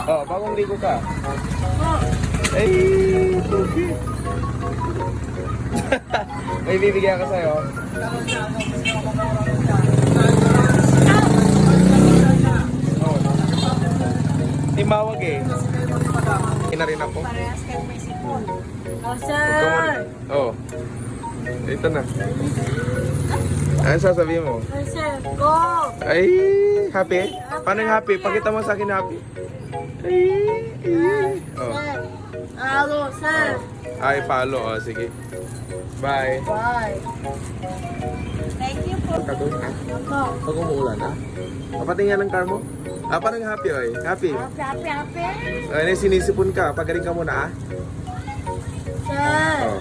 Oh, bagong ligo ka. Oh. Ay, tugi. May bibigyan ka sa'yo. Oh. Timawag eh. Ina rin ako. Parehas kayo may sipon. Oh, Ikaw sir! muna. Oh. Ito na. Ano sasabihin mo? Oh, sir, go! Ay, happy? Paano yung happy? Pakita mo sa akin happy. Ay, ay. Oh. Sir! Alo, sir! Ay, palo. Oh, sige. Bye. Bye! Thank you po. Kagawin ha? Ako. Pag umuulan ha? Papatingin ng car mo? Ah, parang happy oy. Happy. Happy, happy, happy! Ay, sinisipon ka. Pagaling ka muna ah. Sir! Oh.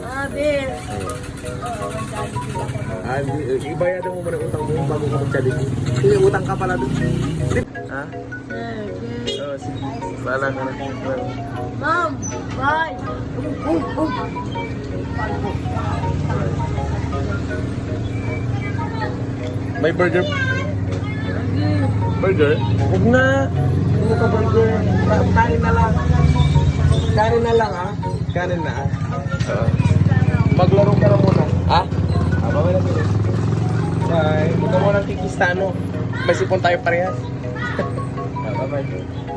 Happy! Ah, ibayadan mo muna yung utang mo bago ka mag-charity. Hindi, utang ka pala doon. Ha? Sir, okay. Oo, sige. Bahala ka na. Mom! Bye! May burger. Burger? Huwag na. Huwag ka burger. Kanin na lang. Kanin na lang, ha? Kanin na, ha? Oo. Maglaro ka na muna. Ha? Babay na sila. Bye. Huwag ka muna kikistano. May sipon tayo parehas. Bye-bye.